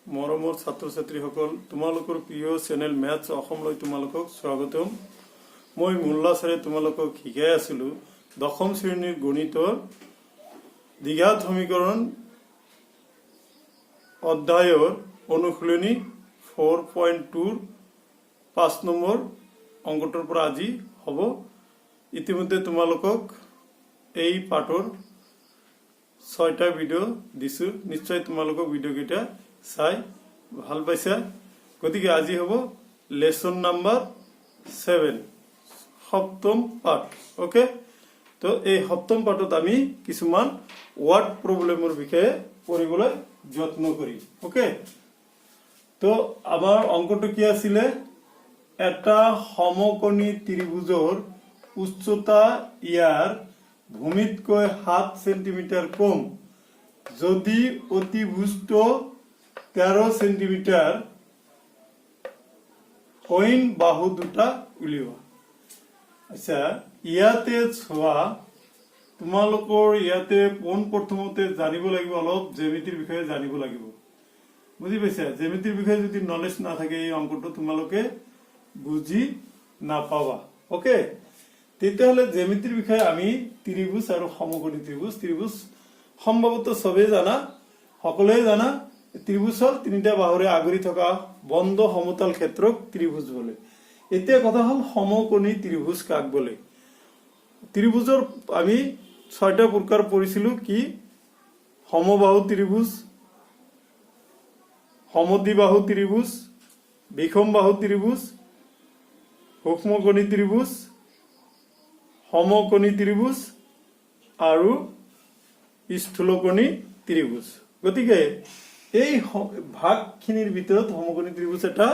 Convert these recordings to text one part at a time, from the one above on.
মৰমৰ ছাত্ৰ ছাত্ৰীসকল, তোমালোকৰ প্ৰিয় চেনেল মেথছ অসমলৈ তোমালোকক স্বাগতম। মই মোল্লা ছাৰে তোমালোকক শিকাই আছিলোঁ দশম শ্ৰেণীৰ গণিতৰ দ্বিঘাত সমীকৰণ অধ্যায়ৰ অনুশীলনী 4.2 5 নম্বৰ অংকটোৰ পৰা আজি হ'ব। ইতিমধ্যে তোমালোকক এই পাঠৰ 6টা ভিডিঅ' দিছোঁ। নিশ্চয় তোমালোকক ভিডিঅ'কেইটা চাই ভাল পাইছা। গতিকে আজি হ'ব লেসন নাম্বাৰ 7 সপ্তম পাঠ। ওকে, তো এই সপ্তম পাঠত আমি কিছুমান ওয়ার্ড প্ৰবলেমৰ বিষয়ে পঢ়িবলৈ যত্ন কৰিম। ওকে, তো আমাৰ অংকটো কি আছিলে? এটা সমকোণী ত্ৰিভুজৰ উচ্চতা ইয়াৰ ভূমিতকৈ 7 সেন্টিমিটাৰ কম যদি অতিভুজটো 13 সেন্টিমিটাৰ কইন বাহু দুটা উলিওৱা। আচ্ছা, ইয়াতে চোৱা, তোমালোকৰ ইয়াতে পোন প্ৰথমতে জানিব লাগিব, অলপ জ্যামিতিৰ বিষয়ে জানিব লাগিব। বুজি পাইছা? জ্যামিতিৰ বিষয়ে যদি নলেজ নাথাকে এই অংকটো তোমালোকে বুজি নাপাবা। ওকে, তেতিয়াহ'লে জ্যামিতিৰ বিষয়ে আমি ত্ৰিভুজ আৰু সমকোণী ত্ৰিভুজ সম্ভৱতঃ সবেই জানা, সকলোৱে জানা। ত্ৰিভুজ হল তিনিটা বাহুৰে আগুৰি থকা বন্ধ সমতল ক্ষেত্ৰক ত্ৰিভুজ বোলে। এতিয়া কথা হল সমকোণী ত্ৰিভুজ কাক বোলে? ত্ৰিভুজৰ আমি 6টা প্ৰকাৰ পঢ়িছিলো। কি? সমবাহু ত্ৰিভুজ, সমদ্বিবাহু ত্ৰিভুজ, বিষমবাহু ত্ৰিভুজ, সূক্ষ্মকোণী ত্ৰিভুজ, সমকোণী ত্ৰিভুজ আৰু স্থূলকোণী ত্ৰিভুজ। গতিকে এই ভাগখিনিৰ ভিতৰত সমকোণী ত্ৰিভুজ এটা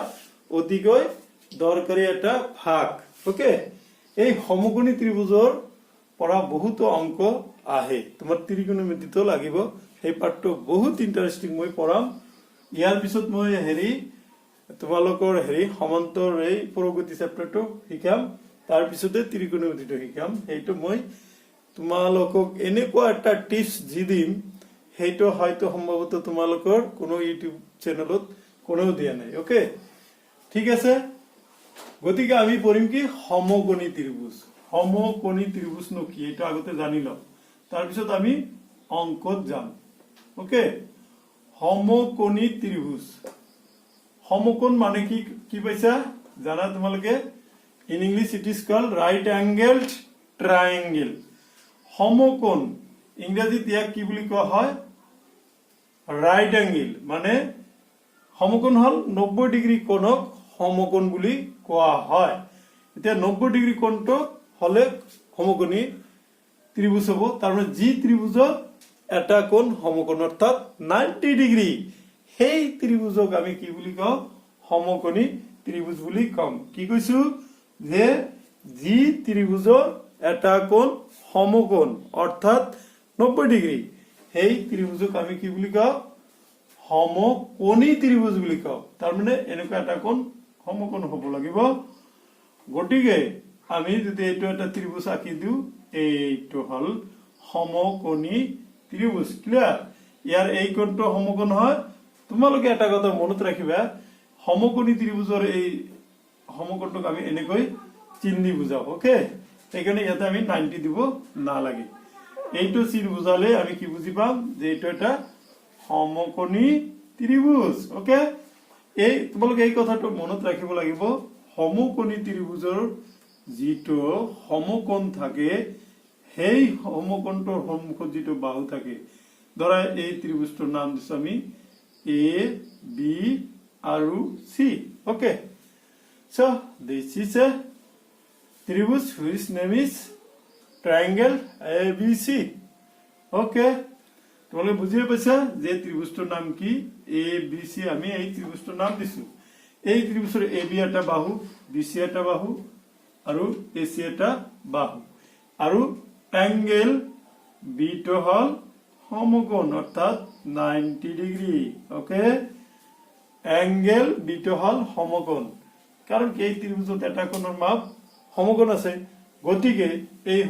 অতিকৈ দৰকাৰী এটা ভাগ। ওকে, এই সমকোণী ত্ৰিভুজৰ পৰা বহুতো অংক আহে। তোমাৰ ত্ৰিকোণমিতিটো লাগিব। সেই পাঠটো বহুত ইণ্টাৰেষ্টিং, মই পঢ়াম। ইয়াৰ পিছত মই তোমালোকৰ সমান্তৰ এই প্ৰগতি চেপ্টাৰটো শিকাম। তাৰ পিছতে ত্ৰিকোণমিতিটো শিকাম। সেইটো মই তোমালোকক এনেকুৱা এটা টিপছ দি দিম, সেইটো হয়তো সম্ভৱতঃ তোমালোকৰ কোনো ইউটিউব চেনেলত কোনেও দিয়া নাই। ওকে, ঠিক আছে। গতিকে আমি পঢ়িম কি? সমকোণী ত্ৰিভুজ। সমকোণী ত্ৰিভুজনো কি এটা আগতে জানি লওঁ, তাৰপিছত আমি অংকত যাম। ওকে, সমকোণী ত্ৰিভুজ। সমকোণ মানে কি? কি পাইছা জানা তোমালোকে? In English it is called right angled triangle. সমকোণ ইংৰাজীত ইয়াক কি বুলি কোৱা হয়? Right angle. মানে সমকোণ হল 90 ডিগ্ৰী কোণক সমকোণ বুলি কোৱা হয়। এতিয়া 90 ডিগ্ৰী কোণটো হলে সমকোণী ত্ৰিভুজ হব। তাৰমানে যি ত্ৰিভুজত এটা কোণ সমকোণ অৰ্থাৎ 90 ডিগ্ৰী, সেই ত্ৰিভুজক আমি কি বুলি কওঁ? সমকোণী ত্ৰিভুজ বুলি কম। কি কৈছো? যে যি ত্ৰিভুজৰ এটা কোণ সমকোণ অৰ্থাৎ 90 ডিগ্ৰী, সেই ত্ৰিভুজক আমি কি বুলি কওঁ? সমকোণী ত্ৰিভুজ বুলি কওঁ। তাৰমানে এনেকুৱা এটা কোণ সমকোণ হব লাগিব। গতিকে আমি যদি এইটো এটা ত্ৰিভুজ আঁকি দিওঁ, এইটো হল সমকোণী ত্ৰিভুজ। ক্লিয়াৰ? ইয়াৰ এই কোণটো সমকোণ হয়। তোমালোকে এটা কথা মনত ৰাখিবা, সমকোণী ত্ৰিভুজৰ এই সমকোণটোক আমি এনেকৈ চিন দি বুজাও। ওকে, সেইকাৰণে ইয়াতে আমি 90 দিব নালাগে। এইটো চিন বুজালে আমি কি বুজি পাম? যে এইটো এটা সমকোণী ত্ৰিভুজ। ওকে, এই তোমালোকে এই কথাটো মনত ৰাখিব লাগিব। সমকোণী ত্ৰিভুজৰ যিটো সমকোণ থাকে, সেই সমকোণটোৰ সন্মুখত যিটো বাহু থাকে, ধৰা এই ত্ৰিভুজটোৰ নাম দিছো আমি এ, বি আৰু C. Okay, so this is a ত্ৰিভুজ which name is triangle ABC. Okay, তোমালোকে বুজিয়ে পাইছা যে ত্ৰিভুজটোৰ নাম কি? ABC। আমি এই ত্ৰিভুজটোৰ নাম দিছো। এই ত্ৰিভুজৰ এ বি এটা বাহু, বি চি এটা বাহু আৰু এ চি এটা বাহু, আৰু এংগেল বিটো হল সমকোণ অৰ্থাৎ 90 ডিগ্ৰী। ওকে, এংগেল বিটো হল সমকোণ। কাৰণ এই ত্ৰিভুজত এটা কোণৰ মাপ সমকোণ আছে। গতিকে এই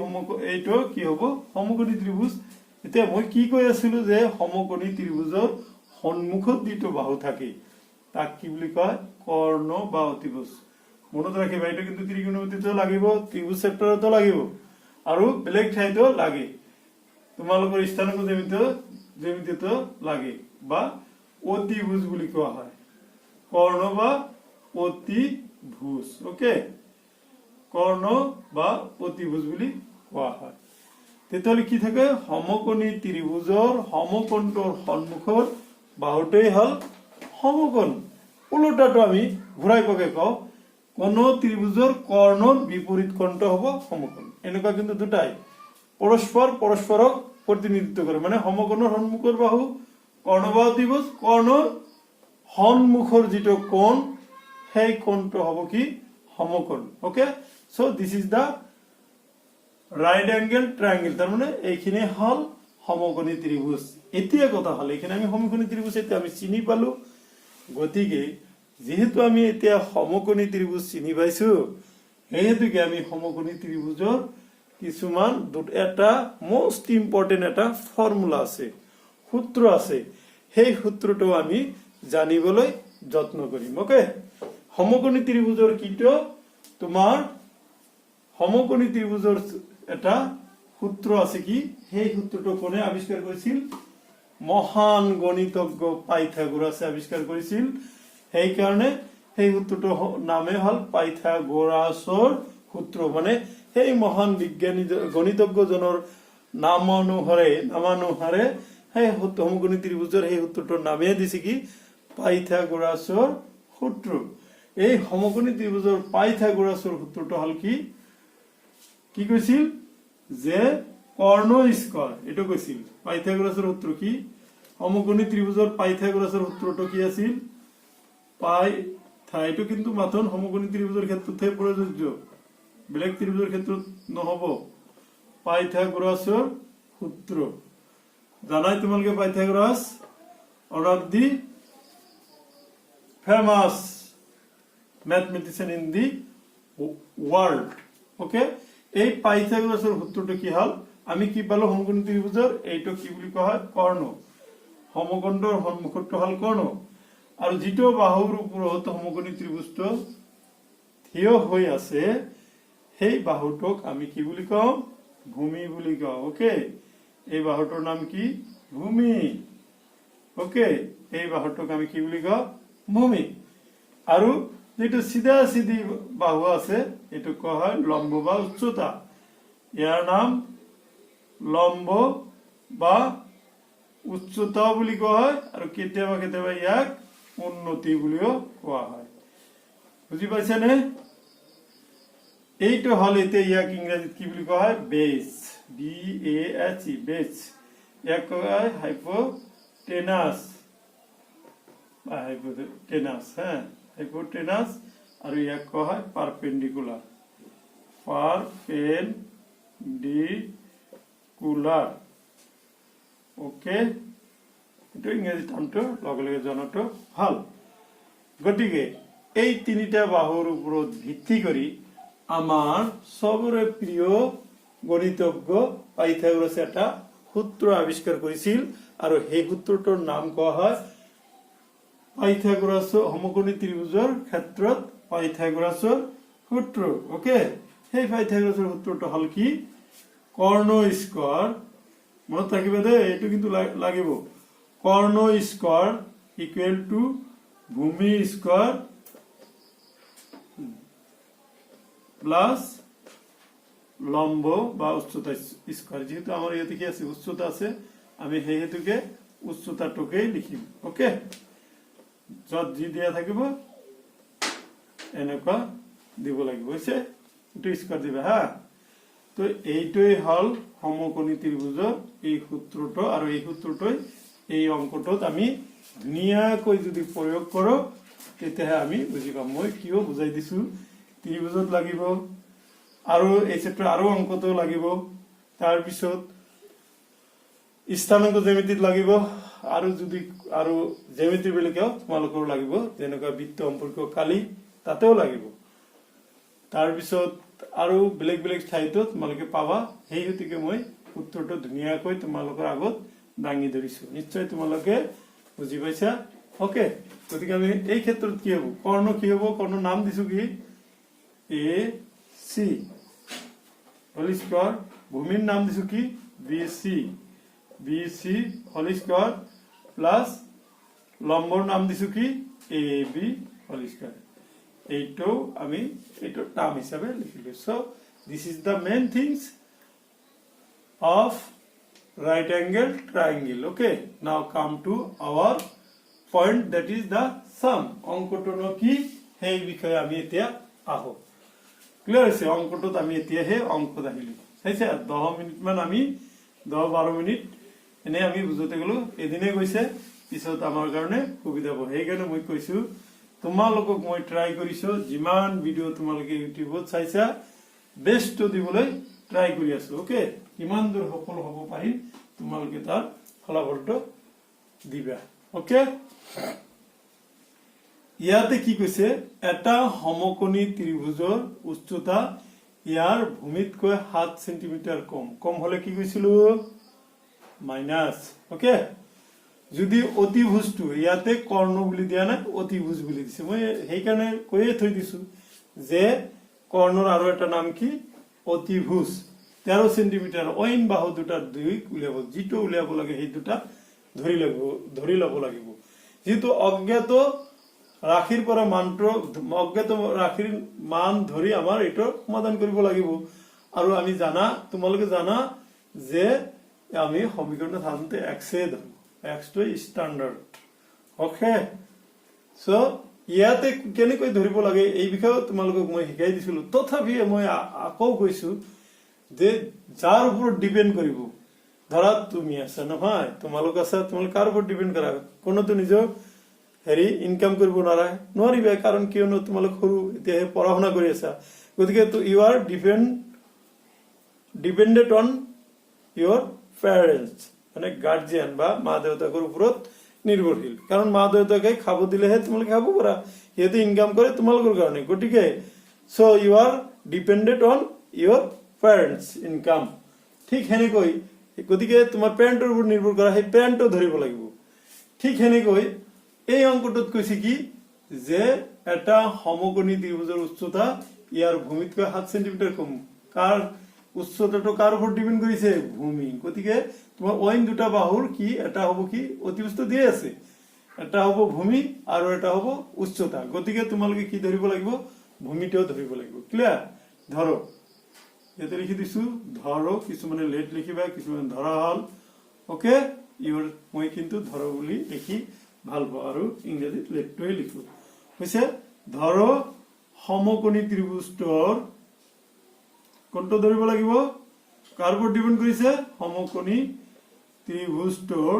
এইটো কি হব? সমকোণী ত্ৰিভুজ। এতিয়া মই কি কৈ আছিলো যে সমকোণী ত্ৰিভুজৰ সন্মুখত যিটো বাহু থাকে তাক কি বুলি কয় কৰ্ণ বা অতিভুজ মনত ৰাখিবা এইটো কিন্তু ত্ৰিকোণমিতিতো লাগিব ত্ৰিভুজ চেপ্টাৰতো লাগিব আৰু বেলেগ ঠাইতো লাগে তোমালোকৰ স্থানাংক জ্যামিতিতো লাগে বা অতিভুজ বুলি কোৱা হয় কৰ্ণ বা অতিভুজ ওকে কৰ্ণ বা অতিভুজ বুলি কোৱা হয় তেতিয়াহ'লে কি থাকে সমকোণী ত্ৰিভুজৰ সমকোণটোৰ সন্মুখৰ বাহুটোই হল সমকোণ উল্টাটো আমি ঘূৰাই পকে কওঁ কোন ত্ৰিভুজৰ কৰ্ণৰ বিপৰীত কোণটো হ'ব সমকোণ এনেকুৱা কিন্তু দুটাই পৰস্পৰক প্ৰতিনিধিত্ব কৰে মানে সমকোণৰ সন্মুখৰ বাহু কৰ্ণ বা অতিভুজ কৰ্ণৰ সন্মুখৰ যিটো কোণ সেই কোণটো হ'ব কি সমকোণ okay so this is the right angle triangle তার মানে এইখানে হল সমকোণী ত্রিভুজ এতিয়া কথা হল এখানে আমি সমকোণী ত্রিভুজ এটা আমি চিনি পালো গতিকে যেহেতু আমি এতিয়া সমকোণী ত্রিভুজ চিনি পাইছো হেতুকে আমি সমকোণী ত্ৰিভুজৰ কিছুমান এটা মোস্ট ইম্পৰ্টেন্ট এটা ফৰ্মুলা আছে সূত্ৰ আছে সেই সূত্ৰটো আমি জানিবলৈ যত্ন কৰিম ওকে সমকোণী ত্ৰিভুজৰ কিটো তোমাৰ সমকোণী ত্ৰিভুজৰ এটা সূত্র আছে কি সেই সূত্রটো কোনে আবিষ্কার করেছিল মহান গণিতজ্ঞ পাইথাগোরাসে আবিষ্কার করেছিল সেই কারণে সেই সূত্রটো নামে হল পাইথাগোৰাসৰ সূত্ৰ মানে সেই মহান বিজ্ঞানী গণিতজ্ঞজনৰ নামানুসাৰে সেই সমকোণী ত্ৰিভুজৰ সেই সূত্ৰটোৰ নামে দিছে কি পাইথাগোৰাসৰ সূত্ৰ এই সমকোণী ত্ৰিভুজৰ পাইথাগোৰাসৰ সূত্ৰটো হল কি কৈছিল যে কৰ্ণ স্কয়াৰ এটা কৈছিল পাইথাগোৰাসৰ সূত্ৰ কি সমকোণী ত্ৰিভুজৰ পাইথাগোৰাসৰ সূত্ৰটো কি আছিল এইটো কিন্তু মাত্ৰ সমকোণী ত্ৰিভুজৰ ক্ষেত্ৰতহে প্ৰযোজ্য বেলেগ ত্ৰিভুজৰ ক্ষেত্ৰত নহব পাইথাগোৰাসৰ সূত্র জানাই তোমালোকে Pythagoras one of the famous mathematician in the world okay এই পাইথাগোৰাসৰ সূত্ৰটো কি হল আমি কি পালো সমকোণী ত্ৰিভুজৰ এইটো কি বুলি কোৱা হয় কৰ্ণ সমকোণৰ সন্মুখটো হল কৰ্ণ আৰু যিটো বাহুৰ ওপৰত সমকোণী ত্রিভুজটো থিয় হৈ আছে সেই বাহুটোক আমি কি বুলি কওঁ ভূমি বুলি কওঁ ওকে এই বাহুটোৰ নাম কি ভূমি ওকে এই বাহুটোক আমি কি বুলি কওঁ ভূমি আৰু যেটো সিধা সিধি বাহু আছে এটো কোৱা হয় লম্ব বা উচ্চতা ইয়াৰ নাম লম্ব বা উচ্চতা বুলি কোৱা হয় আৰু কেতিয়াবা কেতিয়াবা ইয়াক উন্নতি বুলিও কোৱা হয় বুজি পাইছানে এইটো হল এতিয়া ইয়াক ইংৰাজীত কি বুলি কোৱা হয় বেস BASE বেস ইয়াক কোৱা হয় হাইপোটেনাস হ্যাঁ hypotenuse আৰু ইয়াক কোৱা হয় পাৰপেন্ডিকুলাৰ ওকে এটো ইংৰাজী টাৰ্মটো লগে জনাটো ভাল গতিকে এই তিনিটা বাহুৰ ওপৰত ভিত্তি কৰি আমাৰ সবৰে প্ৰিয় গণিতজ্ঞ পাইথাগোৰাসে এটা সূত্ৰ আবিষ্কাৰ কৰিছিল আৰু সেই সূত্ৰটোৰ নাম কোৱা হয় পাইথাগোৰাস সমকোণী ত্ৰিভুজৰ ক্ষেত্ৰত পাইথাগোৰাসৰ সূত্ৰ ওকে সেই পাইথাগোৰাসৰ সূত্ৰটো হল কি কৰ্ণ স্কয়াৰ মনত ৰাখিবা দে এইটো কিন্তু লাগিব কৰ্ণ স্কয়াৰ ইকুৱেল টু ভূমি স্কয়াৰ প্লাস লম্ব বা উচ্চতা স্কয়াৰ যেহেতু আমাৰ ইয়াতে কি আছে উচ্চতা আছে আমি সেই হেতুকে উচ্চতাটোকে লিখিম ওকে যত জি দিয়া থাকিব এনেকুৱা দিব লাগিব হৈছে এটো স্কয়াৰ দিবা হা তো এইটোই হল সমকোণী ত্ৰিভুজৰ এই সূত্ৰটো আৰু এই সূত্ৰটোই এই অংকটোত আমি ধুনীয়াকৈ যদি প্ৰয়োগ কৰো তেতিয়া আমি বুজি পাম মই কিয় বুজাই দিছো ত্ৰিভুজত লাগিব আৰু এই চেপ্টাৰ আৰু অংকটো লাগিব তাৰ পিছত স্থানাংক জ্যামিতিত লাগিব আৰু যদি আৰু জ্যামিতি বেলেগও তোমালোকৰ লাগিব যেনেকৈ বৃত্ত সম্পৰ্ক কালি তাতেও লাগিব তাৰ পিছত আৰু বেলেগ ঠাইতো তোমালোকে পাবা সেই হেতুকে মই সূত্ৰটো ধুনীয়াকৈ তোমালোকৰ আগত দাঙি ধৰিছো নিশ্চয় তোমালোকে বুজি পাইছা ওকে গতিকে আমি এই ক্ষেত্ৰত কি হ'ব কৰ্ণ কি হ'ব কৰ্ণ নাম দিছো কি এ সি হোল স্কয়াৰ ভূমিৰ নাম দিছো কি বি সি হোল স্কয়াৰ প্লাস লম্বৰ নাম দিছো কি এ বি হোল স্কয়ার এইটো আমি এইটো টার্ম হিসাবে লিখিলো so this is the main things of right angle triangle okay now come to our point that is the sum অঙ্কটো কি সেই বিষয়ে আমি এতিয়া আহো ক্লিয়ার আছে অঙ্কটো আমি এতিয়া হে অঙ্ক দেখিলো চাইছে 10 মিনিট মান আমি 10-12 মিনিট এনে আমি বুঝতে গলো এদিনে গৈছে পিছত আমাৰ কাৰণে সুবিধা হ'ব সেই কাৰণে মই কৈছো তোমালোকক মই ট্ৰাই কৰিছো যিমান ভিডিও তোমালোকে ইউটিউবত চাইছা বেষ্ট দিবলৈ ট্ৰাই কৰি আছো ওকে কিমান দূৰ সফল হ'ব পাৰি তোমালোকে তাৰ ফলাফলটো দিবা ওকে ইয়াতে কি কৈছে এটা সমকোণী ত্ৰিভুজৰ উচ্চতা ইয়াৰ ভূমিতকৈ 7 সেন্টিমিটাৰ কম হলে কি কৈছিলো মাইনাস ওকে যদি অতিভুজটো ইয়াতে কৰ্ণ বুলি দিয়া নাই অতিভুজ বুলি দিছে মই সেই কাৰণে কৈয়ে থৈ দিছো যে কৰ্ণৰ আৰু এটা নাম কি অতিভুজ 13 সেন্টিমিটার অইন বাহু দুটা দুই উলিয়াব যেটো উলিয়াব লাগে সেই দুটা ধৰি লব লাগিব যেটো অজ্ঞাত ৰাশিৰ পৰা মানটো অজ্ঞাত ৰাশিৰ মান ধৰি আমাৰ এটো সমাধান কৰিব লাগিব আৰু আমি জানা তোমালোকে জানা যে আমি সমীকৰণ সাধাৰণতে x এ ধৰো x টো স্ট্যান্ডাৰ্ড ওকে সো ইয়াতে কেনেকৈ ধৰিব লাগে এই বিষয়ে তোমালোকক মই শিকাই দিছিলো তথাপি মই আকৌ কৈছো যে যাৰ উপৰ ডিপেন্ড কৰিব ধৰা তুমি আছা নহয় তোমালোক আছা তোমালোক কাৰ উপৰ ডিপেন্ড কৰা কোনো তো নিজৰ হেৰি ইনকাম কৰিব নোৱাৰিবা কাৰণ কিয়নো তোমালোক সৰু এতিয়া পঢ়া-শুনা কৰি আছা গতিকে তো you are dependent on your parents মানে গাৰ্জিয়ান বা মা দেউতাকৰ ওপৰত নিৰ্ভৰশীল কাৰণ মা দেউতাকে খাব দিলেহে তোমালোকে খাব পাৰা সিহঁতে ইনকাম কৰে তোমালোকৰ কাৰণে গতিকে so you are dependent on your parents income ঠিক হেনেকৈ গতিকে তোমাৰ প্যাৰেন্টৰ ওপৰত নিৰ্ভৰ কৰা সেই প্যাৰেন্টও ধৰিব লাগিব ঠিক হেনেকৈ এই অঙ্কটোত কৈছে কি যে এটা সমকোণী ত্ৰিভুজৰ উচ্চতা ইয়াৰ ভূমিতকৈ 7 সেন্টিমিটাৰ কম কাৰ উচ্চতাটো কাৰ ওপৰত ডিপেন্ড কৰিছে ভূমি গতিকে তোমাৰ অইন দুটা বাহুৰ কি এটা হ'ব কি অতিভুজটো দিয়ে আছে এটা হ'ব ভূমি আৰু এটা হ'ব উচ্চতা গতিকে তোমালোকে কি ধৰিব লাগিব ভূমিটোও ধৰিব লাগিব ক্লিয়াৰ ধৰো ইয়াতে লিখি দিছো ধৰো কিছুমানে লেট লিখিবা কিছুমানে ধৰা হল ওকে ইওৰ মই কিন্তু ধৰো বুলি লিখি ভাল পাওঁ আৰু ইংৰাজীত লেটটোই লিখো হৈছে ধৰো সমকোণী ত্ৰিভুজৰ কোনটো ধৰিব লাগিব কাৰ ওপৰত ডিপেন্ড কৰিছে সমকোণী ত্ৰিভুজৰ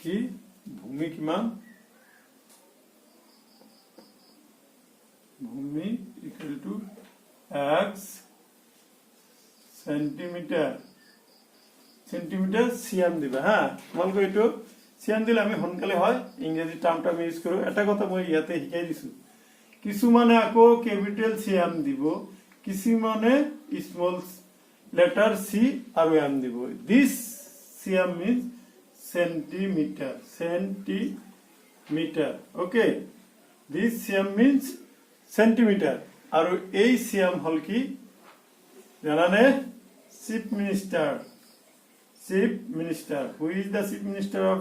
কি ভূমি কিমান ভূমি equal to x centimetre CM দিবা হ্যাঁ তোমালোকে এইটো সিএম দিলে আমি সোনকালে হয় ইংৰাজী টাৰ্মটা আমি ইউজ কৰো এটা কথা মই ইয়াতে শিকাই দিছো কিছুমানে আকৌ ক্যাপিটাল সিএম দিব কিছুমানে স্মল লেটাৰ সি আৰু এম দিব this CM means centimeter okay this cm means centimeter আৰু এই cm হল কি জানানে chief minister who is the chief minister of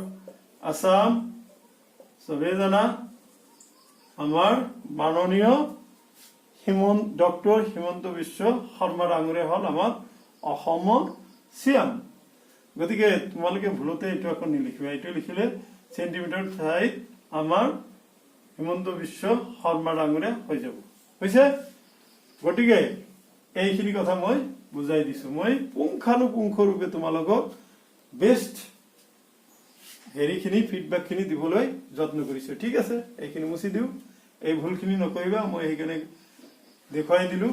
Assam সবে জানা আমাৰ মাননীয় ডক্টৰ হিমন্ত বিশ্ব শৰ্মা ডাঙৰীয়া হল আমাৰ অসমৰ cm গতিকে তোমালোকে ভুলতে এইটো আকৌ নিলিখিবা এইটো লিখিলে সেন্টিমিটাৰ ঠাইত আমাৰ হিমন্ত বিশ্ব শৰ্মা ডাঙৰীয়া হৈ যাব হৈছে গতিকে এইখিনি কথা মই বুজাই দিছো মই পুংখানুপুংখ ৰূপে তোমালোকক বেষ্ট হেৰিখিনি ফিডব্যাকখিনি দিবলৈ যত্ন কৰিছো ঠিক আছে এইখিনি মুছি দিও এই ভুলখিনি নকৰিবা মই এইখানে দেখুৱাই দিলো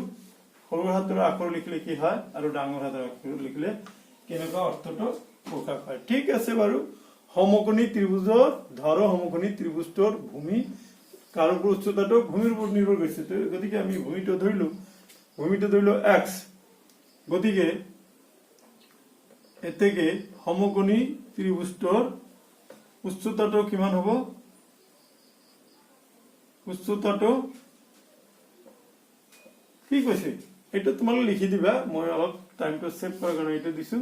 সৰু হাতৰ আখৰ লিখিলে কি হয় আৰু ডাঙৰ হাতৰ আখৰ লিখিলে কেনেকুৱা অৰ্থটো প্ৰকাশ হয় ঠিক আছে বাৰু সমকোণী ত্ৰিভুজৰ ধৰো সমকোণী ত্ৰিভুজৰ ভূমি কাৰক উচ্চতাটো ভূমিৰ ওপৰত নিৰ্ভৰ কৰিছে গতিকে আমি ভূমিটো ধৰিলো x গতিকে এতেকে সমকোণী ত্ৰিভুজটোৰ উচ্চতাটো কিমান হ'ব উচ্চতাটো কি কৈছে এটা তোমালোকে লিখি দিবা মই অলপ টাইমটো সেভ কৰাৰ কাৰণে এটা দিছো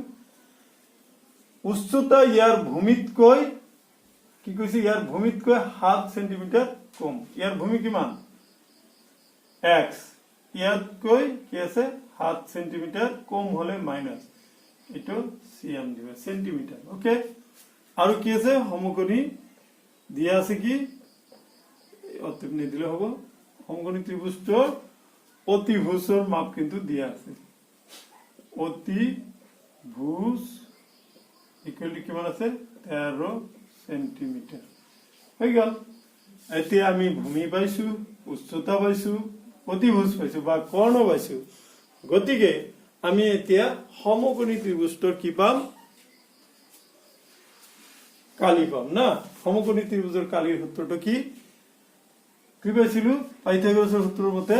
উচ্চতা ইয়াৰ ভূমিতকৈ কি কৈছে ইয়াৰ ভূমিতকৈ 7 সেন্টিমিটাৰ কম ইয়াৰ ভূমি কিমান x ইয়াতকৈ কি আছে 7 সেন্টিমিটাৰ কম হলে মাইনাস এটো cm দিবা সেন্টিমিটাৰ ওকে আৰু কি আছে সমকোণী দিয়া আছে কি অতিভ নিদিলে হ'ব সমকোণী ত্ৰিভুজটোৰ অতিভুজৰ মাপ কিন্তু দিয়া আছে অতিভুজ ইকুয়াল টু কিমান আছে 13 সেন্টিমিটার হৈ গল এতিয়া আমি ভূমি পাইছো উচ্চতা পাইছো অতিভুজ পাইছো বা কৰ্ণ পাইছো গতিকে আমি এতিয়া সমকোণী ত্ৰিভুজটোৰ কি পাম কালি পাম না সমকোণী ত্ৰিভুজৰ কালিৰ সূত্ৰটো কি পাইছিলো পাইথাগোৰাছৰ সূত্ৰৰ মতে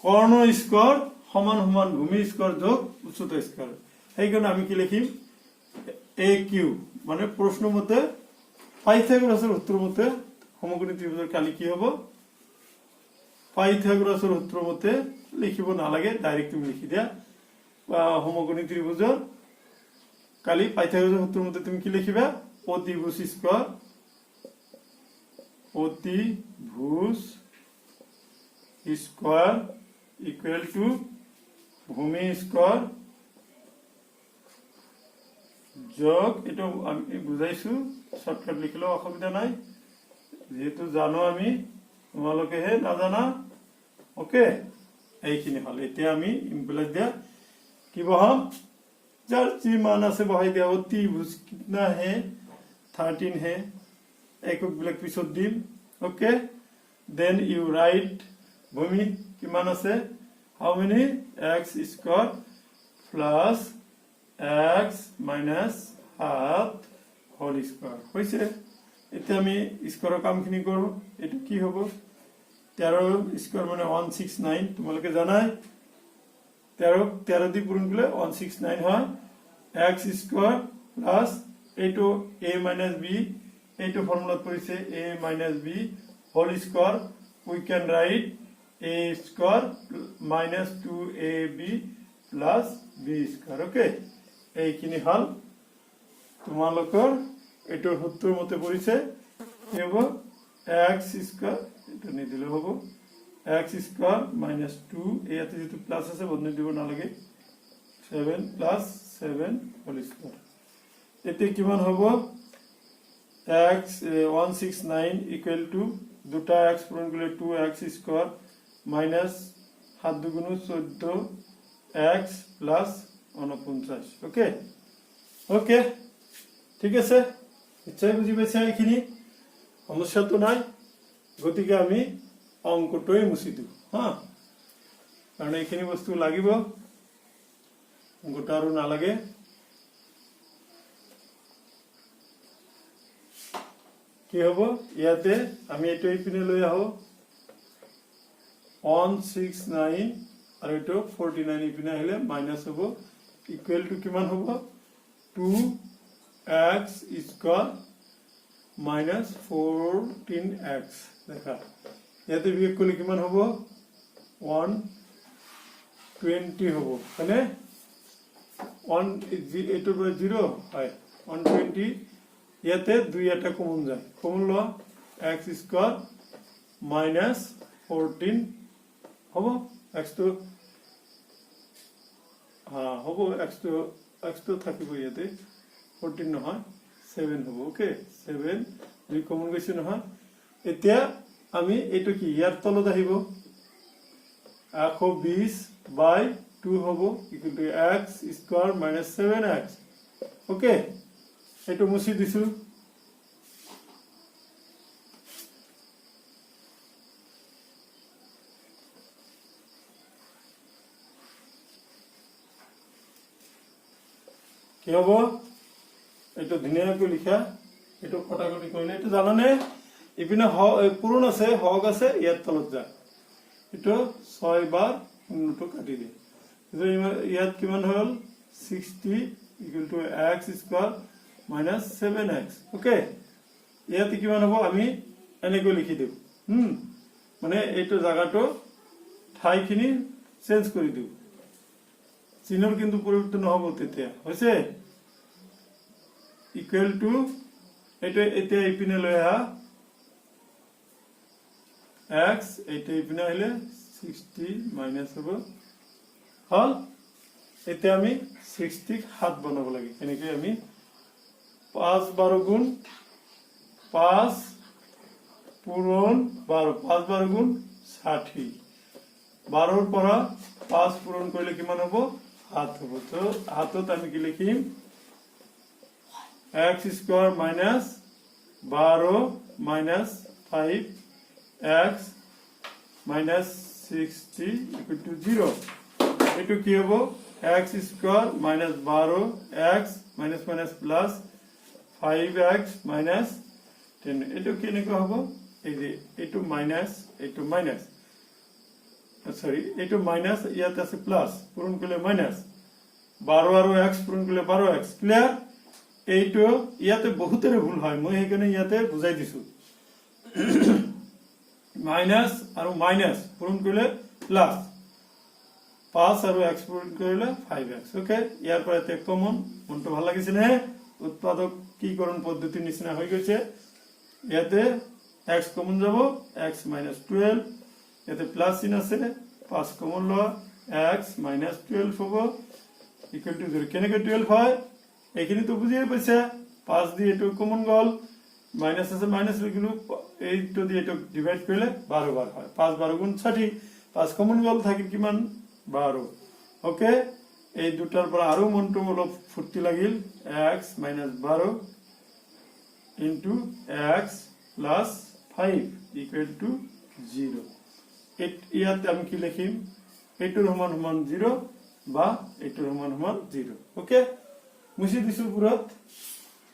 কৰ্ণ স্কয়াৰ সমান সমান ভূমি স্কয়াৰ যোগ উচ্চতা স্কয়াৰ সেইকাৰণে আমি কি লিখিম a কিউ মানে প্রশ্ন মতে পাইথাগোরাসের সূত্র মতে সমকোণী ত্রিভুজের কালি কি হবে পাইথাগোরাসের সূত্র মতে লিখিব নালাগে ডাইরেক্ট তুমি লিখি দিয়া বা সমকোণী ত্রিভুজের কালি পাইথাগোরাসের সূত্র মতে তুমি কি লিখিবা অতিভুজ স্কয়ার ইকুয়াল টু ভূমি স্কয়ার যোগ এটা আমি বুঝাইছো শর্টকাট লিখলেও অসুবিধা নাই যেহেতু জানো আমি তোমালোকে হে নাজানা ওকে এইখিনি হল এতিয়া আমি ইমপ্লাইজ দিয়া কি বহাম যার যি মান আছে বহাই দিয়া অতিভুজ কিतना है 13 है একক বিলাক পিছত দিম ওকে দেন ইউ রাইট ভূমি কিমান আছে how many x square plus x minus half whole square হইছে এতিয়া আমি স্কয়াৰৰ কামখিনি কৰো এটো কি হ'ব 13 স্কয়াৰ মানে 169 তোমালোকে জানাই 13 দি পূৰণ কৰিলে 169 হয় x স্কয়াৰ প্লাস এটো a minus b এটো ফৰ্মুলা পৰিছে a minus b whole square we can write a square minus 2ab plus b square okay এইখিনি হল তোমালোকৰ এটোৰ সূত্ৰৰ মতে পৰিছে কি হ'ব x স্কয়ার এটা নিদিলে হ'ব x স্কয়ার minus 2 ইয়াতে যেটো প্লাস আছে বদলি দিব নালাগে 7 plus 7 হোল স্কয়ার এতে কিমান হ'ব x 169 ইকুয়াল টু দুটা x পূৰণ কৰিলে 2x স্কয়ার minus 7 দুগুণ 14 x plus 49 ওকে ওকে ঠিক আছে নিশ্চয় বুঝি পাইছা এইখিনি সমস্যাটো নাই গতিকে আমি অঙ্কটোই মুছি দিও হা কাৰণ এইখিনি বস্তু লাগিব অঙ্কটো আৰু নালাগে কি হ'ব ইয়াতে আমি এটো ইপিনে লৈ আহো 169 আৰু এটো 49 ইপিনে আহিলে মাইনাস হ'ব ইকুয়াল টু কিমান হ'ব 2x স্কয়ার minus 14x দেখা ইয়াতে বিয়োগ কৰিলে কিমান হ'ব 120 হ'ব মানে 1 এটো 0 হয় 120 ইয়াতে 2 এটা কমন যায় কমন লোৱা x স্কয়ার minus 14 হ'ব x to হ'ব x to থাকিব ইয়াতে 14 নহয় 7 হ'ব ওকে 7 দুই কমন গৈছে নহয় এতিয়া আমি এটো কি ইয়াৰ তলত আহিব 120/2 হ'ব equal to x square minus 7x okay এটো মুছি দিছো কি হ'ব এটো ধুনিয়াকৈ লিখা এটো কটাকটি কৰিলে এটো জানানে ইপিনে পূৰণ আছে হক আছে ইয়াৰ তলত যা এটো 6 বাৰ শূন্যটো কাটি দিয়ে ইয়াত কিমান হল 60 equal to x square minus 7x okay ইয়াত কিমান হ'ব আমি এনেকৈ লিখি দিও মানে এইটো জায়গাটো ঠাইখিনি চেঞ্জ কৰি দিও চিহ্নৰ কিন্তু পৰিৱৰ্তন নহব তেতিয়া হৈছে ইকুয়াল টু এটা এটা ইপিনে লৈ আহা x এটা ইপিনে আহিলে 60 মাইনাস হ'ব হল এতিয়া আমি 60 হাত বনাব লাগে এনেকৈ আমি 5 12 গুণ 5 পূৰণ 12 5 12 গুণ 60 12 ৰ পৰা 5 পূৰণ কৰিলে কিমান হ'ব হাত হ'ব তো হাতত আমি কি লিখিম x square minus 12 minus 5x minus 60 equal to 0 এটো কি হ'ব x square minus 12x minus minus plus 5x minus 10 এটো কেনেকৈ হ'ব এই যে এটো মাইনাস সরি এটো মাইনাস ইয়াত আছে প্লাস পূরণ করলে মাইনাস 12 আৰু x পূৰণ কৰলে 12x ক্লিয়াৰ এইটো ইয়াতে বহুতৰে ভুল হয় মই সেইকাৰণে ইয়াতে বুজাই দিছো মাইনাস আৰু মাইনাস পূৰণ কৰিলে প্লাস 5 আৰু x পূৰণ কৰিলে 5x ওকে ইয়াৰ পৰা তে কমন মনটো ভাল লাগিছে নে উৎপাদক কিকৰণ পদ্ধতিৰ নিচিনা হৈ গৈছে ইয়াতে x কমন যাব x - 12 ইয়াতে প্লাস চিহ্ন আছে 5 কমন ল x - 12 হ'ব ইকুয়াল টু 0 কেনেকৈ 12 হয় এইখিনি তো বুঝিয়ে পাইছা 5 দিয়ে এটো কমন গল মাইনাস আছে মাইনাস লিখলো এইটো দিয়ে এটো ডিভাইড কৰিলে 12 বার হয় 5 12 গুণ 60 5 কমন গল থাকে কিমান 12 ওকে এই দুটাৰ পৰা আৰু মনটো অলপ ফুৰ্তি লাগিল x - 12 into x plus 5 equal to 0 ইয়াতে আমি কি লিখিম এইটোৰ সমান সমান 0 বা এইটোৰ সমান সমান 0 ওকে মুছি দিছো পুৰত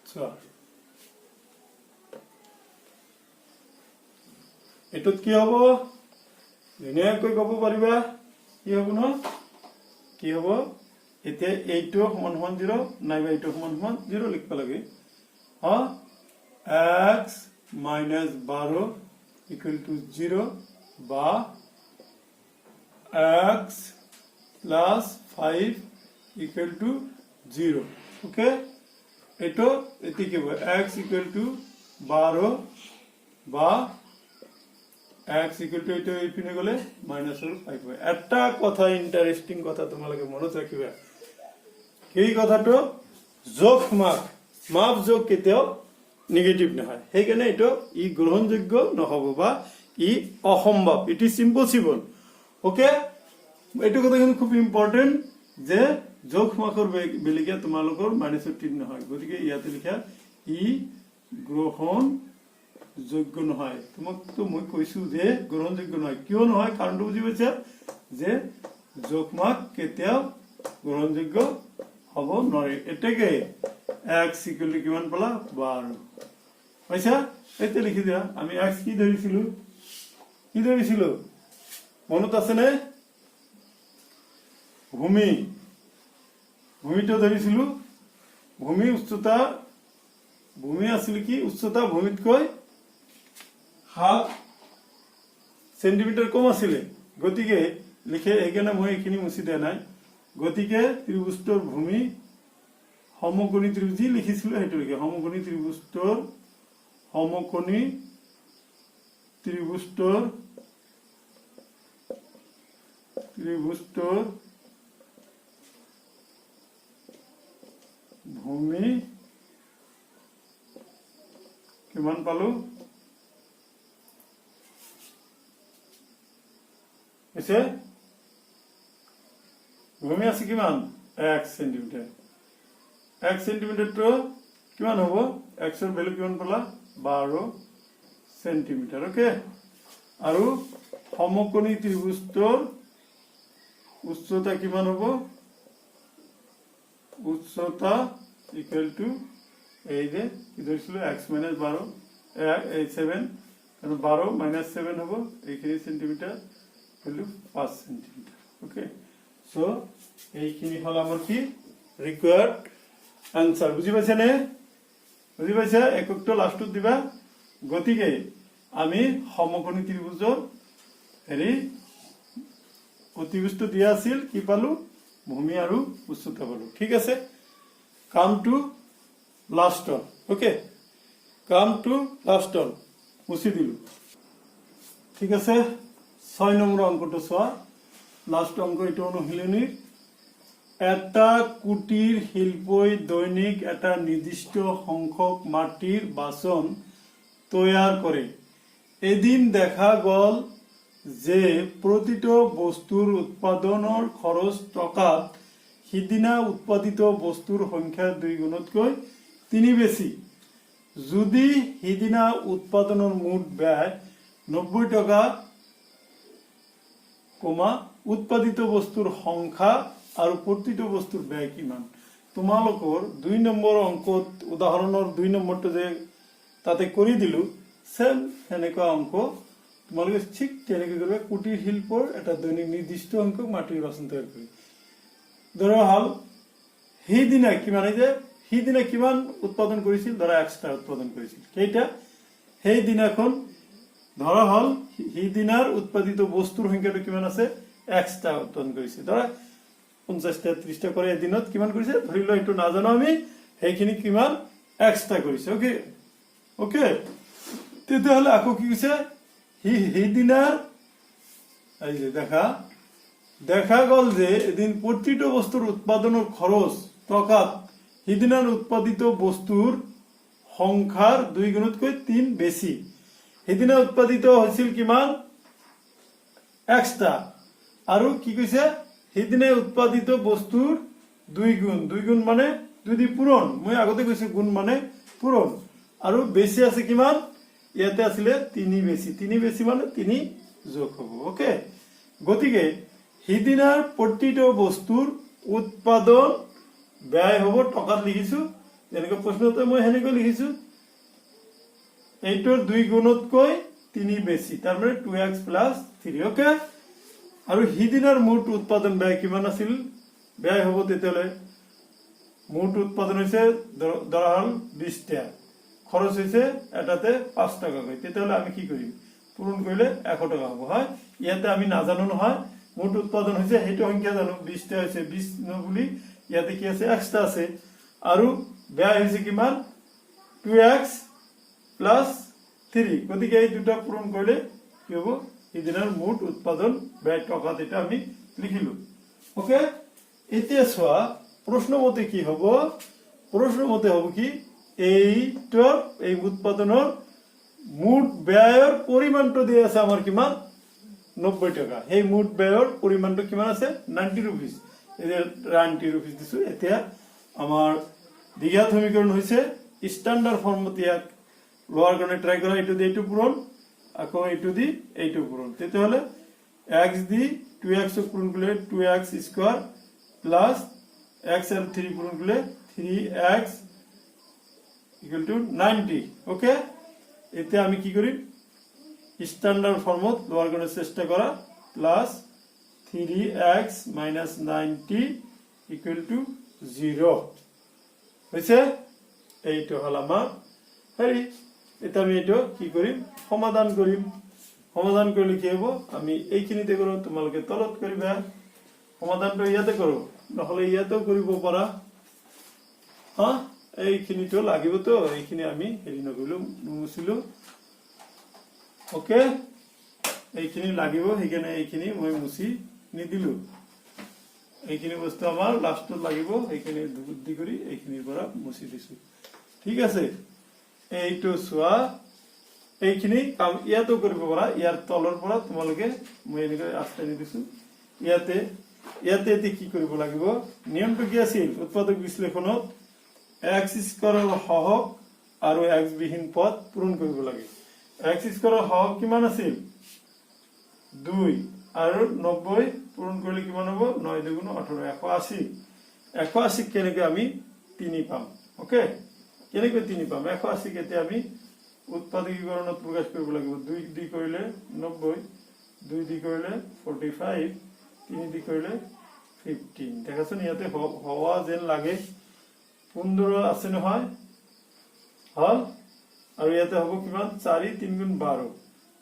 চোৱা এটুত কি হ'ব ধুনীয়াকৈ ক'ব পাৰিবা কি হ'ব ন কি হ'ব এতিয়া এইটো সমান সমান 0 নাইবা এইটো সমান সমান 0 লিখব লাগে হা x - 12 equal to 0 বা x plus 5 equal to 0 okay এটো এটি কি হবে x equal to 12 বা x equal to এটো ইপিনে গলে -5 হয় একটা কথা ইন্টারেস্টিং কথা তোমালকে মনত রাখিবা এই কথাটো যোগ মাপ যোগ কেতিয়াও নেগেটিভ নহয় সেইকাৰণে এটো ই গ্ৰহণযোগ্য নহব বা ই অসম্ভৱ ইট ইজ ইম্পসিবল ওকে এটো কথা কিন্তু খুব ইম্পৰ্টেন্ট যে যোগ মাকৰ বেলিকে তোমালোকৰ -3 নহয় গতিকে ইয়াতে লিখা ই গ্ৰহণযোগ্য নহয় তোমাক তো মই কৈছো যে গ্ৰহণযোগ্য নহয় কিয় নহয় কাৰণটো বুজি পাইছা যে যোগ মাক কেতিয়াও গ্ৰহণযোগ্য হ'ব নোৱাৰে এতেকে x ইকুৱেল টু কিমান পালা 12 পাইছা এতে লিখি দিয়া আমি x কি ধৰিছিলো মনত আছে নে ভূমিটো ধৰিছিলো ভূমি উচ্চতা ভূমি আছিল কি উচ্চতা ভূমিতকৈ 7 সেন্টিমিটার কম আছিল গতিকে লিখে এখানে মই এখিনি মুছি দিয়া নাই গতিকে ত্ৰিভুজটোৰ ভূমি সমকোণী ত্ৰিভুজ যি লিখিছিলো হেতু লিখে সমকোণী ত্ৰিভুজটোৰ ভূমি কিমান পালো এসে ভূমি আছে কিমান 1 সেন্টিমিটার 1 সেন্টিমিটার তো কিমান হ'ব x এর ভ্যালু কিমান পালা 12 সেন্টিমিটার ওকে আৰু সমকোণী ত্ৰিভুজটোৰ উচ্চতা কিমান হ'ব উচ্চতা ইকুয়াল টু এই যে কি ধৰিছিল x - 12 7 কারণ 12 - 7 হ'ব এইখিনি centimetre value 5 centimetre okay so এইখিনি হল আমার কি রিকোয়ার্ড আনসার বুঝি পাইছে নে বুঝি পাইছে এককটো লাস্টত দিবা গতিকে আমি সমকোণী ত্ৰিভুজৰ হেৰি অতিবস্তু দিয়া আছিল কি পালো ভূমি আৰু উচ্চতা পালো ঠিক আছে come to last on okay come to last on মুছি দিলো ঠিক আছে 6 নম্বৰ অংকটো চোৱা লাস্ট অংক এটো অনুশীলনীৰ এটা কুটিৰ শিল্পই দৈনিক এটা নিৰ্দিষ্ট সংখ্যক মাটিৰ বাচন তৈয়াৰ কৰে এদিন দেখা গল যে প্ৰতিটো বস্তুৰ উৎপাদনৰ খৰচ টকাত সিদিনা উৎপাদিত বস্তুৰ সংখ্যা 2 গুণতকৈ 3 বেছি যদি সিদিনা উৎপাদনৰ মুঠ ব্যয় 90 টকা কমা উৎপাদিত বস্তুৰ সংখ্যা আৰু প্ৰতিটো বস্তুৰ ব্যয় কিমান তোমালোকৰ 2 নম্বৰ অংকত উদাহৰণৰ 2 নম্বৰটো যে তাতে কৰি দিলু সেম এনেকুৱা অংক তোমালোকে ঠিক তেনেকৈ কৰিবা কুটিৰ শিল্পৰ এটা দৈনিক নিৰ্দিষ্ট সংখ্যক মাটিৰ বাচন তৈয়াৰ কৰি ধৰা হল সেইদিনা কিমান যে সেইদিনা কিমান উৎপাদন কৰিছিল ধৰা এক্সট্ৰা উৎপাদন কৰিছিল কেইটা সেই দিনাখন ধৰা হল সেইদিনাৰ উৎপাদিত বস্তুৰ সংখ্যাটো কিমান আছে এক্সট্ৰা উৎপাদন কৰিছে ধৰা 50টা 30টা কৰে এদিনত কিমান কৰিছে ধৰি লও এটো নাজানো আমি সেইখিনি কিমান এক্সট্ৰা কৰিছে ওকে ওকে তেতিয়াহলে আকৌ কি কৈছে সেইদিনাৰ এই যে দেখা গল যে এদিন প্ৰতিটো বস্তুৰ উৎপাদনৰ খৰচ টকাত সেইদিনাৰ উৎপাদিত বস্তুৰ সংখ্যাৰ 2 গুণতকৈ 3 বেছি সেইদিনা উৎপাদিত হৈছিল কিমান এক্সট্ৰা আৰু কি কৈছে সেইদিনা উৎপাদিত বস্তুৰ 2 গুণ মানে 2 দি পূৰণ মই আগতে কৈছো গুণ মানে পূৰণ আৰু বেছি আছে কিমান ইয়াতে আছিল 3 বেছি মানে 3 যোগ হ'ব ওকে গতিকে সেইদিনাৰ প্ৰতিটো বস্তুৰ উৎপাদন ব্যয় হ'ব টকাত লিখিছো যেনেকৈ প্ৰশ্নতে মই হেনেকৈ লিখিছো এইটোৰ 2 গুণতকৈ 3 বেছি তাৰ মানে 2x + 3 ওকে আৰু সেইদিনাৰ মুঠ উৎপাদন ব্যয় কিমান আছিল ব্যয় হ'ব তেতিয়ালে মুঠ উৎপাদন হৈছে ধৰা হল 20 টা খৰচ হৈছে এটাতে 5 টাকা কৈ তেতিয়ালে আমি কি কৰিম পূৰণ কৰিলে 100 টাকা হ'ব হয় ইয়াতে আমি নাজানো নহয় মুঠ উৎপাদন হৈছে হেটো সংখ্যা জানো 20 টা হৈছে 20 ন বুলি ইয়াতে কি আছে এক্সট্ৰা আছে আৰু ব্যয় হৈছে কিমান 2x + 3 গতিকে এই দুটা পূৰণ কৰিলে কি হ'ব সেইদিনাৰ মুঠ উৎপাদন ব্যয় টকাত এটা আমি লিখিলো ওকে এতিয়া চোৱা প্ৰশ্নমতে কি হ'ব প্ৰশ্নমতে হ'ব কি এই উৎপাদনৰ মুঠ ব্যয়ৰ পৰিমাণটো দিয়া আছে আমাৰ কিমান 90 টাকা এই মুঠ ব্যয়ৰ পৰিমাণটো কিমান আছে 90 rupees এই 90 rupees দিছো এতিয়া আমাৰ দ্বিঘাত সমীকৰণ হৈছে স্ট্যান্ডাৰ্ড ফৰ্মত ইয়াক লোৱাৰ কাৰণে ট্ৰাই কৰা এইটো দি এইটো পূৰণ আকৌ এইটো দি এইটো পূৰণ তেতিয়াহলে x দি 2x পূৰণ কৰিলে 2x স্কয়াৰ প্লাস x আৰু 3 পূৰণ কৰিলে 3x = 90 ওকে এতিয়া আমি কি কৰিম স্ট্যান্ডাৰ্ড ফৰ্মত লোৱাৰ কাৰণে চেষ্টা কৰা প্লাস 3x - 90 = 0 হৈছে এইটো হল আমাৰ হেৰি এটা আমি এইটো কি কৰিম সমাধান কৰিলে কি হ'ব আমি এইখিনিতে কৰো তোমালোকে তলত কৰিবা সমাধানটো ইয়াতে কৰো নহলে ইয়াতেও কৰিব পাৰা হা এইখিনিটো লাগিব তো এইখিনি আমি হেৰি নকৰিলো নুমুছিলো ওকে এইখিনি লাগিব সেইকাৰণে এইখিনি মই মুছি নিদিলো এইখিনি বস্তু আমাৰ লাষ্টত লাগিব এইখিনি বুদ্ধি কৰি এইখিনিৰ পৰা মুছি দিছো ঠিক আছে এইটো চোৱা এইখিনি কাম ইয়াতো কৰিব পাৰা ইয়াৰ তলৰ পৰা তোমালোকে মই এনেকৈ আস্তানি দিছো ইয়াতে কি কৰিব লাগিব নিয়মটো কি আছিল উৎপাদক বিশ্লেষণত x স্কয়াৰৰ সহগ আৰু x বিহীন পদ পূৰণ কৰিব লাগে x স্কয়াৰৰ সহগ কিমান আছিল 2 আৰু 90 পূৰণ কৰিলে কিমান হ'ব 9 × 2 = 18 180 কেনেকৈ আমি 3 পাম ওকে কেনেকৈ 3 পাম 180 কেতে আমি উৎপাদকীকৰণত প্ৰকাশ কৰিব লাগিব 2 দি কৰিলে 90 2 দি কৰিলে 45 3 দি কৰিলে 15 দেখাচোন ইয়াতে হওয়া যেন লাগে 15 আছে নহয় হল আৰু ইয়াতে হ'ব কিমান 4 3 গুণ 12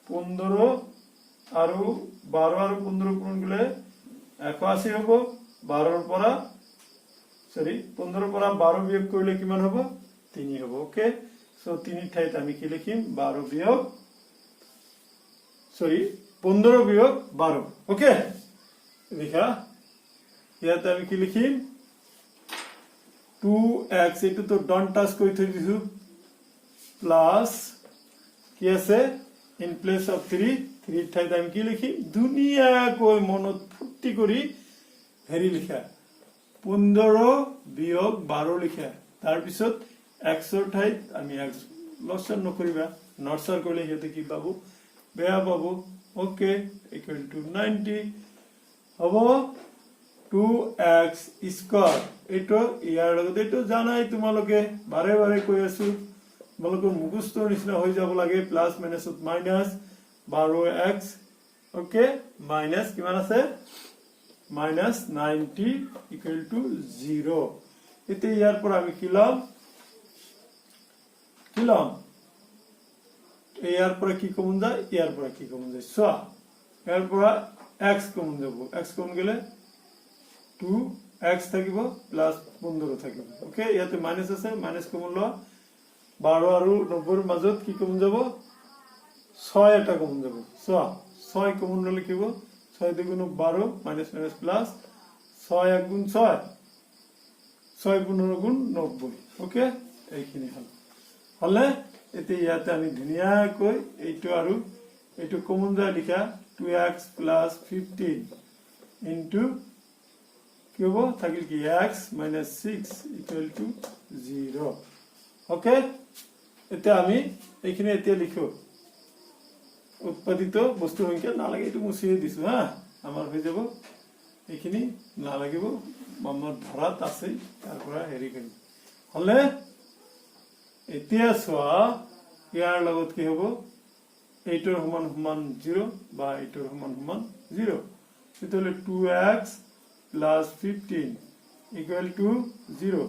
15 আৰু 12 আৰু 15 পূৰণ কৰিলে 180 হ'ব 12 পৰা সৰি 15 পৰা 12 বিয়োগ কৰিলে কিমান হ'ব 3 হ'ব ওকে সো 3 ঠাইত আমি কি লিখিম 12 বিয়োগ সরি 15 বিয়োগ 12 ওকে লিখা ইয়াতে আমি কি লিখিম 2x এটো তো ডন্ট টাচ কৰি থৈ দিছো প্লাস কি আছে in place of 3 ঠাইত আমি কি লিখিম ধুনীয়াকৈ মনত ফুৰ্তি কৰি হেৰি লিখা 15 বিয়োগ 12 লিখা তাৰ পিছত x ৰ ঠাইত আমি x লছন নকৰিবা নৰসাৰ কৰিলে হেতে কি পাবো বেয়া পাবো ওকে ইকুয়াল টু 90 হ'ব 2x স্কয়ার এটো ইয়াৰ লগত এটো জানাই তোমালোকে বাৰে বাৰে কৈ আছো তোমালোকৰ মুখস্থৰ নিচিনা হৈ যাব লাগে প্লাস মাইনাসত মাইনাস 12x ওকে মাইনাস কিমান আছে মাইনাস 90 ইকুয়াল টু 0 এতে ইয়াৰ পৰা আমি কি লম ইয়াৰ পৰা কি কমন যায় ইয়াৰ পৰা কি কমন যায় সো ইয়াৰ পৰা x কমন যাব x কমন গলে 2x থাকিব প্লাস 15 থাকিব ওকে ইয়াতে মাইনাস আছে মাইনাস কমন ল 12 আৰু 90 ৰ মাজত কি কমন যাব 6 এটা কমন যাব সো 6 কমন ললে কি হ'ব 6 দুগুণ 12 মাইনাস মাইনাস প্লাস 6 1 গুণ 6 6 15 গুণ 90 ওকে এইখিনি হল হলে এতে ইয়াতে আমি ধুনীয়াকৈ এইটো আৰু এইটো কমন যায় লিখা 2x 15 ইনটু কি হ'ব থাকিল কি x 6 ইকুয়াল টু 0 ওকে এতে আমি এইখিনি এতিয়া লিখো উৎপাদিত বস্তুৰ সংখ্যা না লাগে এটো মুছিয়ে দিছো হা আমাৰ হৈ যাব এইখিনি না লাগিব আমাৰ ধৰাত আছে তাৰ পৰা হেৰি কৰিম হলে এতিয়া সোয়া ইয়াৰ লগত কি হ'ব এইটোৰ সমান সমান 0 বা এইটোৰ সমান সমান 0 তেতিয়ালে 2x 15 equal to 0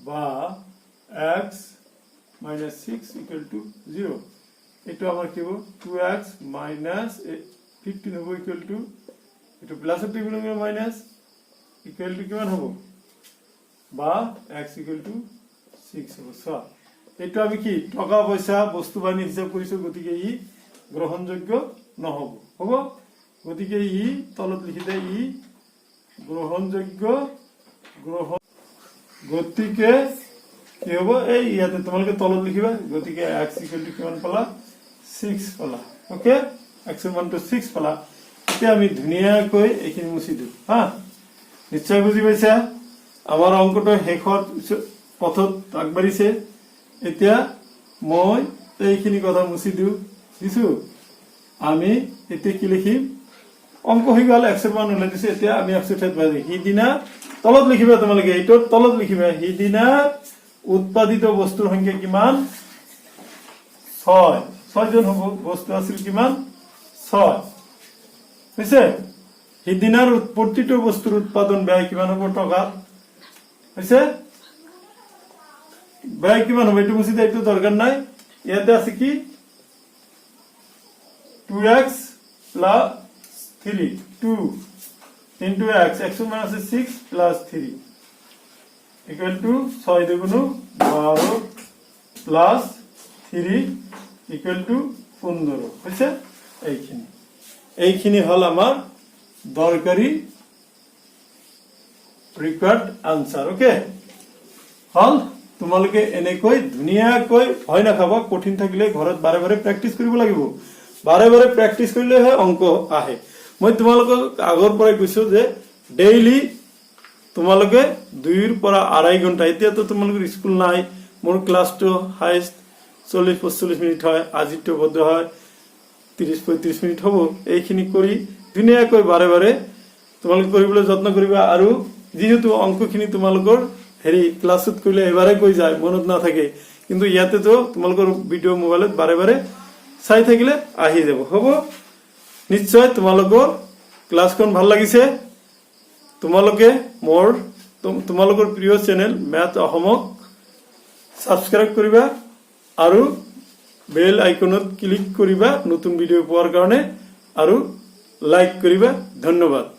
বা x minus 6 equal to 0 এটো আমাৰ কি হ'ব 2x minus 15 হ'ব equal to এটো প্লাস এর টেবিল হবে মাইনাস equal to কিমান হ'ব বা x equal to 6 হ'ব সো এটো আমি কি টাকা পয়সা বস্তু বানি হিসাব কৰিছো গতিকে ই গ্ৰহণযোগ্য নহব হ'ব গতিকে ই তলত লিখি দে ই গ্ৰহণযোগ্য গ্ৰহণ গতিকে কি হ'ব এই ইয়াতে তোমালোকে তলত লিখিবা গতিকে x equal to কিমান পালা 6 পালা ওকে x ৰ মানটো 6 পালা এতিয়া আমি ধুনীয়াকৈ এইখিনি মুছি দিও হা নিশ্চয় বুজি পাইছা আমাৰ অংকটো শেষৰ পথত আগবাঢ়িছে এতিয়া মই এইখিনি কথা মুছি দিও দিছো আমি এতিয়া কি লিখিম অংক হৈ গল x ৰ মান ওলাই দিছে এতিয়া আমি x ৰ ঠাইত বাজি হিদিনা তলত লিখিবা তোমালোকে এইটোৰ তলত লিখিবা হিদিনা উৎপাদিত বস্তুৰ সংখ্যা কিমান 6 জন হ'ব বস্তু আছিল কিমান 6 হৈছে হিদিনাৰ প্ৰতিটো বস্তুৰ উৎপাদন ব্যয় কিমান হ'ব টকা হৈছে ব্যয় কিমান হবে এটু মুছি দাইতো দরকার নাই ইয়াতে আছে কি 2x plus 3 2 into x x মান আছে 6 plus 3 equal to 6 দুগুণ 12 plus 3 equal to 15 হইছে এইখিনি হল আমার দরকারি রিকোয়ার্ড আনসার ওকে হল তোমালোকে এনেকৈ ধুনীয়াকৈ ভয় নাখাবা কঠিন থাকিলে ঘৰত বাৰে বাৰে প্ৰেক্টিস কৰিব লাগিব বাৰে বাৰে প্ৰেক্টিস কৰিলেহে অংক আহে মই তোমালোকক আগৰ পৰাই কৈছো যে ডেইলি তোমালোকে 2 পৰা 2.5 ঘণ্টা এতিয়া তো তোমালোকৰ স্কুল নাই মোৰ ক্লাসটো হাইস্ট 40-45 মিনিট হয় আজিটো বদ্ধ হয় 30-35 মিনিট হ'ব এইখিনি কৰি ধুনীয়াকৈ বাৰে বাৰে তোমালোকে কৰিবলৈ যত্ন কৰিবা আৰু যেহেতু অংকখিনি তোমালোকৰ হেৰি ক্লাছত কইলে এবাৰে কই যায় মনত না থাকে কিন্তু ইয়াতে তো তোমালোকৰ ভিডিও মোবাইলত বাৰে বাৰে চাই থাকিলে আহি যাব হ'ব নিশ্চয় তোমালোকৰ ক্লাছখন ভাল লাগিছে তোমালোকে তোমালোকৰ প্ৰিয় চেনেল মেথ অসমক সাবস্ক্ৰাইব কৰিবা আৰু বেল আইকনত ক্লিক কৰিবা নতুন ভিডিঅ পোৱাৰ কাৰণে আৰু লাইক কৰিবা। ধন্যবাদ।